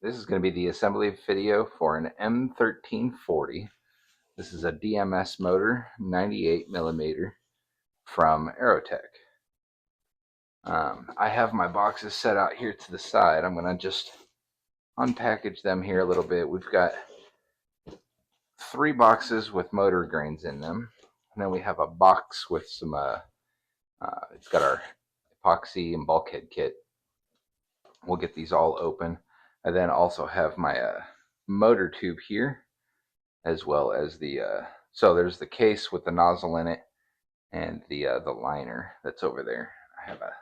This is going to be the assembly video for an M1340. This is a DMS motor, 98 millimeter from Aerotech. I have my boxes set out here to the side. I'm going to just unpackage them here a little bit. We've got 3 boxes with motor grains in them. And then we have a box with some, it's got our epoxy and bulkhead kit. We'll get these all open. I then also have my motor tube here, as well as the, so there's the case with the nozzle in it and the liner that's over there. I have a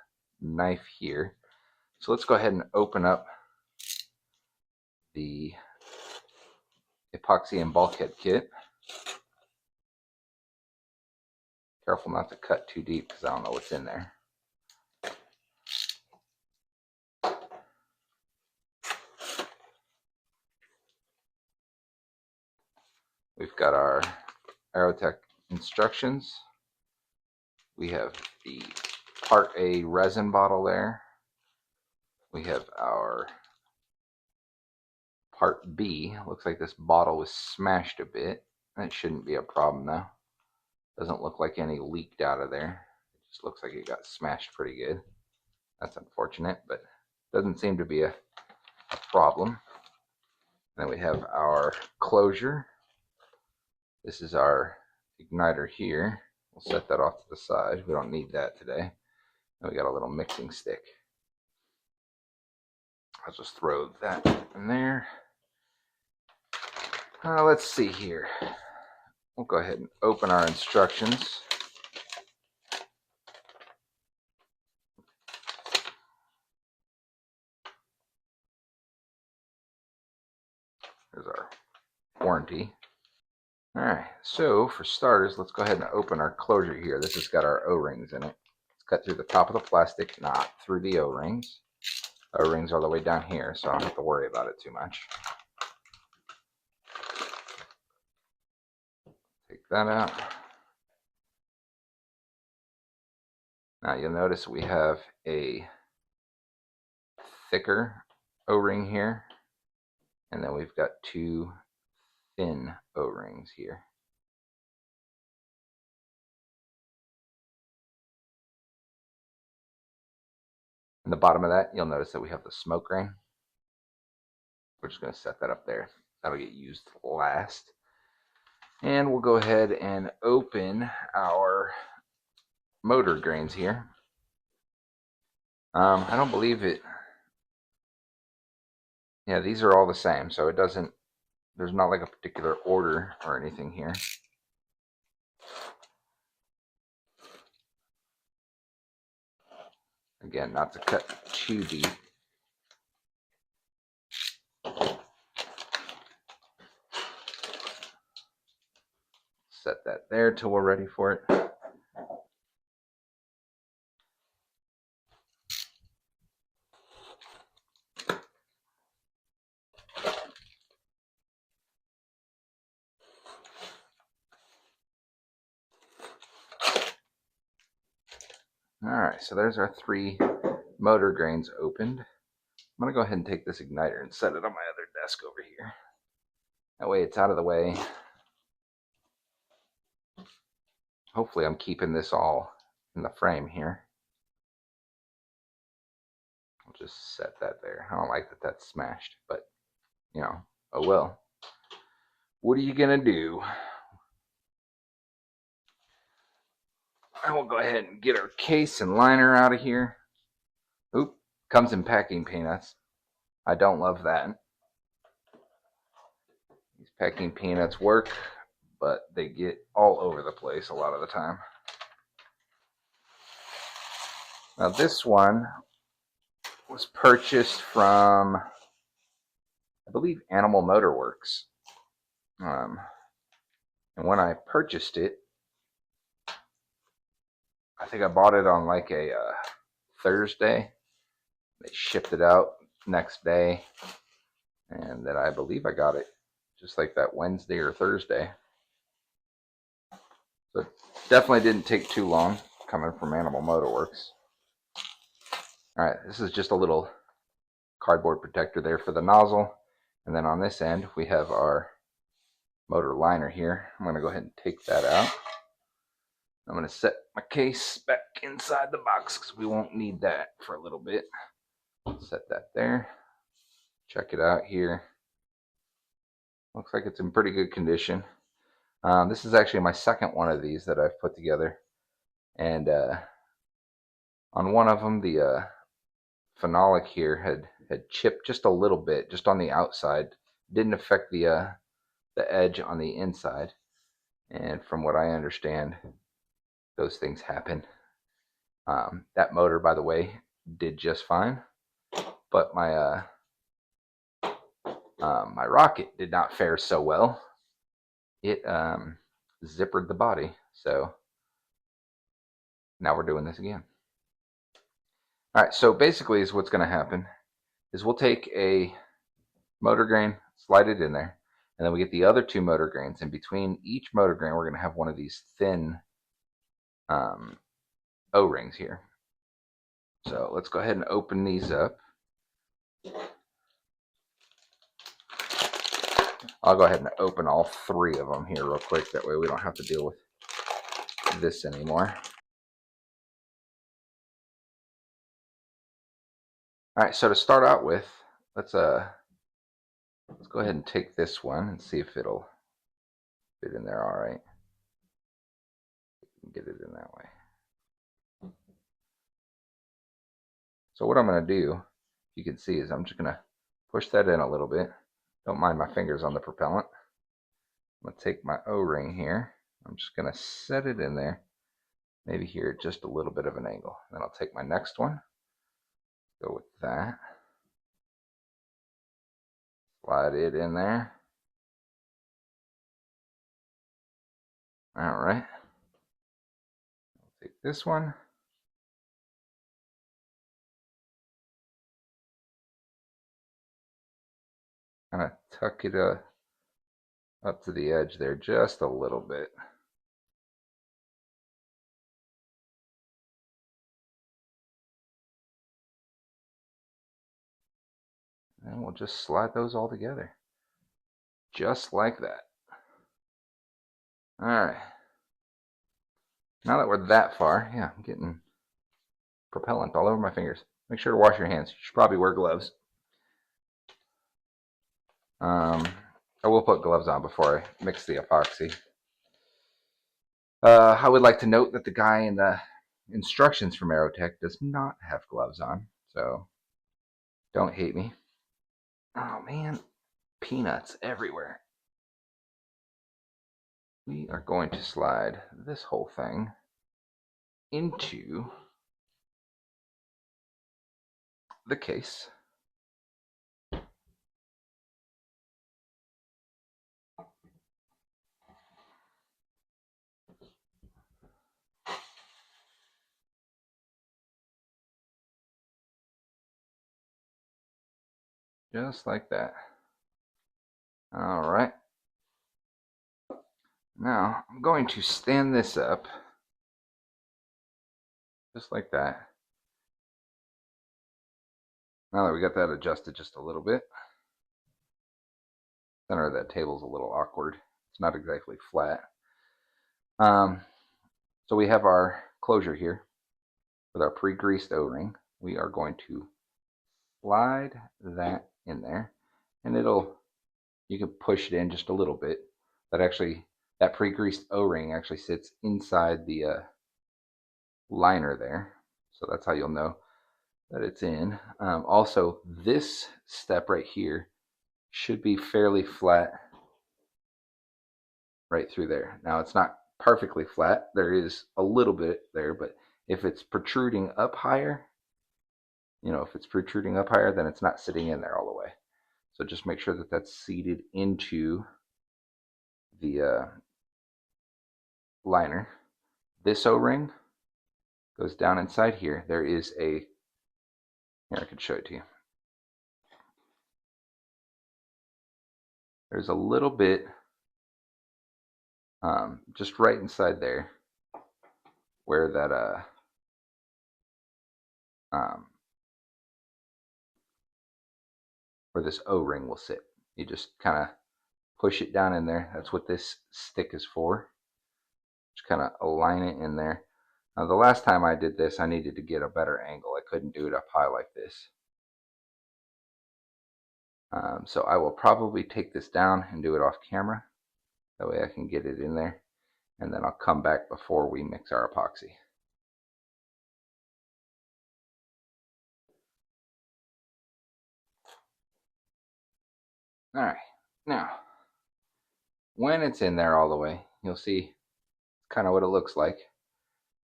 knife here. So let's go ahead and open up the epoxy and bulkhead kit. Careful not to cut too deep because I don't know what's in there. We've got our Aerotech instructions. We have the Part A resin bottle there. We have our Part B. Looks like this bottle was smashed a bit. That shouldn't be a problem though. Doesn't look like any leaked out of there. It just looks like it got smashed pretty good. That's unfortunate, but doesn't seem to be a problem. Then we have our closure. This is our igniter here. We'll set that off to the side. We don't need that today. And we got a little mixing stick. I'll just throw that in there. Let's see here. We'll go ahead and open our instructions. There's our warranty. Alright, so for starters, let's go ahead and open our closure here. This has got our O-rings in it. It's cut through the top of the plastic, not through the O-rings. O-rings are all the way down here, so I don't have to worry about it too much. Take that out. Now you'll notice we have a thicker O-ring here, and then we've got 2 thin O-rings here. In the bottom of that, you'll notice that we have the smoke ring. We're just going to set that up there. That'll get used last. And we'll go ahead and open our motor grains here. I don't believe it. Yeah, these are all the same, so it doesn't, there's not like a particular order or anything here. Again, not to cut too deep. Set that there till we're ready for it. Alright, so there's our 3 motor grains opened. I'm going to go ahead and take this igniter and set it on my other desk over here. That way it's out of the way. Hopefully I'm keeping this all in the frame here. I'll just set that there. I don't like that that's smashed, but, you know, oh well. What are you going to do? I will go ahead and get our case and liner out of here. Oop, comes in packing peanuts. I don't love that. These packing peanuts work, but they get all over the place a lot of the time. Now this one was purchased from, I believe, Animal Motor Works. And when I purchased it, I think I bought it on like a Thursday. They shipped it out next day, and then I believe I got it just like that Wednesday or Thursday. So it definitely didn't take too long coming from Animal Motor Works. Alright, this is just a little cardboard protector there for the nozzle. And then on this end, we have our motor liner here. I'm going to go ahead and take that out. I'm going to set my case back inside the box because we won't need that for a little bit. Set that there. Check it out here. Looks like it's in pretty good condition. This is actually my second one of these that I've put together. And on one of them, the phenolic here had chipped just a little bit, just on the outside. Didn't affect the edge on the inside. And from what I understand, those things happen. That motor, by the way, did just fine, but my my rocket did not fare so well. It zippered the body, so now we're doing this again. All right, so basically is what's going to happen is we'll take a motor grain, slide it in there, and then we get the other two motor grains. And between each motor grain, we're going to have one of these thin O-rings here. So let's go ahead and open these up. I'll go ahead and open all three of them here real quick. That way we don't have to deal with this anymore. All right, so to start out with, let's go ahead and take this one and see if it'll fit in there all right. Get it in that way. So what I'm going to do, you can see, is I'm just going to push that in a little bit. Don't mind my fingers on the propellant. I'm going to take my O-ring here. I'm just going to set it in there. Maybe here at just a little bit of an angle. Then I'll take my next one. Go with that. Slide it in there. All right. I'll take this one. Kind of tuck it up to the edge there just a little bit. And we'll just slide those all together. Just like that. Alright. Now that we're that far, yeah, I'm getting propellant all over my fingers. Make sure to wash your hands. You should probably wear gloves. I will put gloves on before I mix the epoxy. I would like to note that the guy in the instructions from Aerotech does not have gloves on, so don't hate me. Oh man, peanuts everywhere. We are going to slide this whole thing into the case. Just like that. All right. Now I'm going to stand this up just like that. Now that we got that adjusted just a little bit. Center of that table's a little awkward. It's not exactly flat. So we have our closure here with our pre-greased O-ring. We are going to slide that in there, and you can push it in just a little bit. That pre-greased O-ring actually sits inside the liner there, so that's how you'll know that it's in. Also, this step right here should be fairly flat right through there. Now, it's not perfectly flat. There is a little bit there, but if it's protruding up higher, then it's not sitting in there all the way. So just make sure that that's seated into the liner. This O-ring goes down inside here. There is here, I can show it to you. There's a little bit just right inside there where that where this O-ring will sit. You just kind of push it down in there. That's what this stick is for. Just kind of align it in there. Now, the last time I did this, I needed to get a better angle. I couldn't do it up high like this. So I will probably take this down and do it off camera. That way I can get it in there. And then I'll come back before we mix our epoxy. Alright, now, when it's in there all the way, you'll see kind of what it looks like.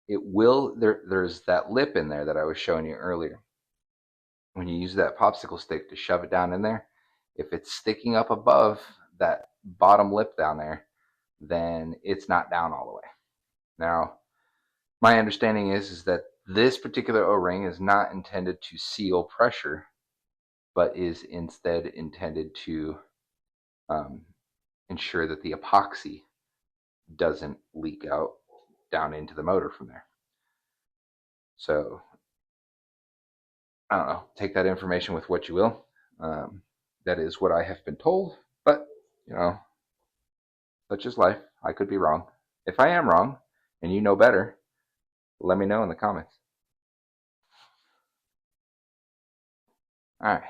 It will, there's that lip in there that I was showing you earlier. When you use that popsicle stick to shove it down in there, if it's sticking up above that bottom lip down there, then it's not down all the way. Now, my understanding is that this particular O-ring is not intended to seal pressure, but is instead intended to ensure that the epoxy doesn't leak out down into the motor from there. So, I don't know, take that information with what you will. That is what I have been told, but, you know, such is life. I could be wrong. If I am wrong, and you know better, let me know in the comments. Alright,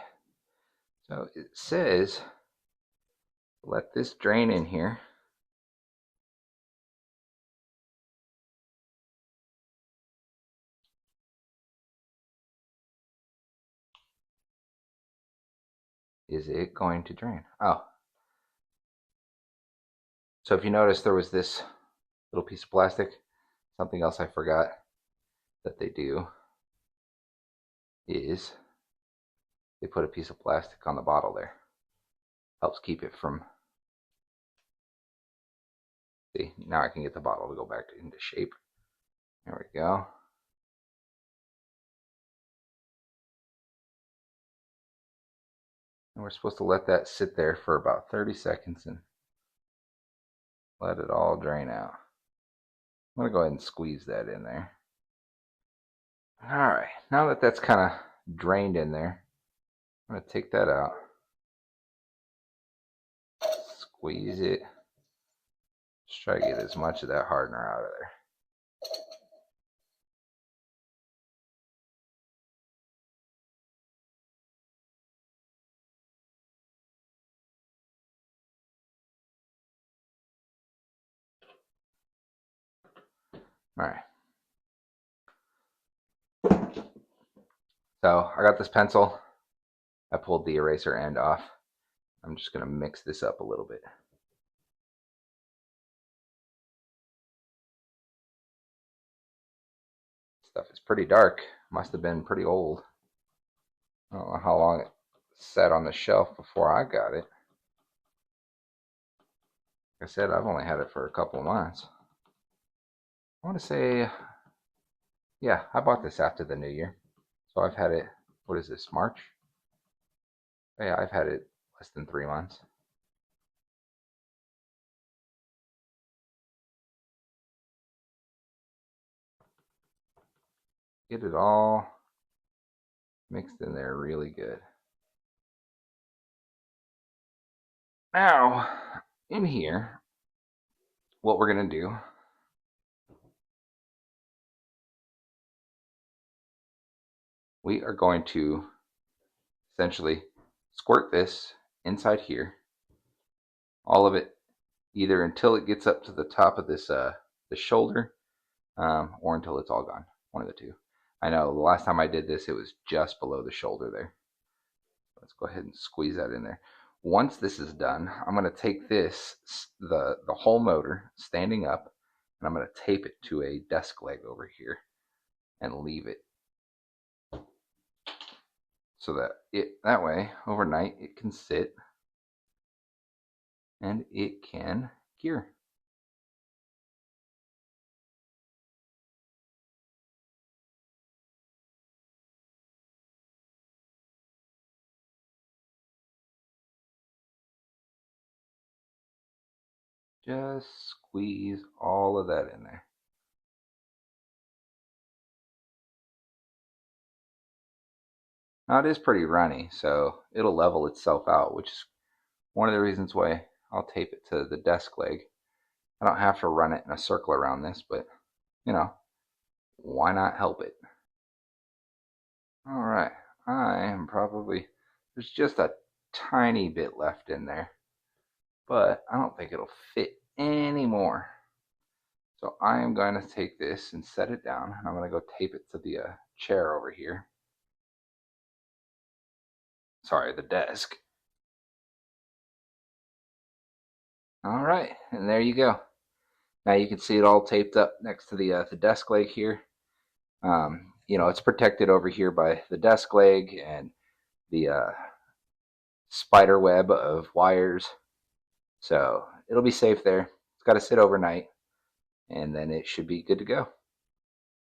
so it says, let this drain in here. Is it going to drain? Oh. So if you notice, there was this little piece of plastic. Something else I forgot that they do is they put a piece of plastic on the bottle there. Helps keep it from... See, now I can get the bottle to go back into shape. There we go. And we're supposed to let that sit there for about 30 seconds and let it all drain out. I'm going to go ahead and squeeze that in there. Alright, now that that's kind of drained in there, I'm going to take that out. Squeeze it. Just try to get as much of that hardener out of there. Alright. So I got this pencil. I pulled the eraser end off. I'm just going to mix this up a little bit. Stuff is pretty dark. Must have been pretty old. I don't know how long it sat on the shelf before I got it. Like I said, I've only had it for a couple of months. I want to say, yeah, I bought this after the new year. So I've had it, what is this, March? Yeah, I've had it less than 3 months. Get it all mixed in there really good. Now, in here, what we're going to do, we are going to essentially squirt this inside here, all of it, either until it gets up to the top of this the shoulder, or until it's all gone. One of the two. I know the last time I did this, it was just below the shoulder there. Let's go ahead and squeeze that in there. Once this is done, I'm going to take this, the whole motor, standing up, and I'm going to tape it to a desk leg over here and leave it. So that way, overnight, it can sit and it can cure. Just squeeze all of that in there. Now it is pretty runny, so it'll level itself out, which is one of the reasons why I'll tape it to the desk leg. I don't have to run it in a circle around this, but you know, why not help it? All right, I am probably, there's just a tiny bit left in there, but I don't think it'll fit anymore. So I am going to take this and set it down, and I'm going to go tape it to the chair over here. Sorry, the desk. All right, and there you go. Now you can see it all taped up next to the desk leg here. You know, it's protected over here by the desk leg and the spider web of wires. So it'll be safe there. It's got to sit overnight, and then it should be good to go.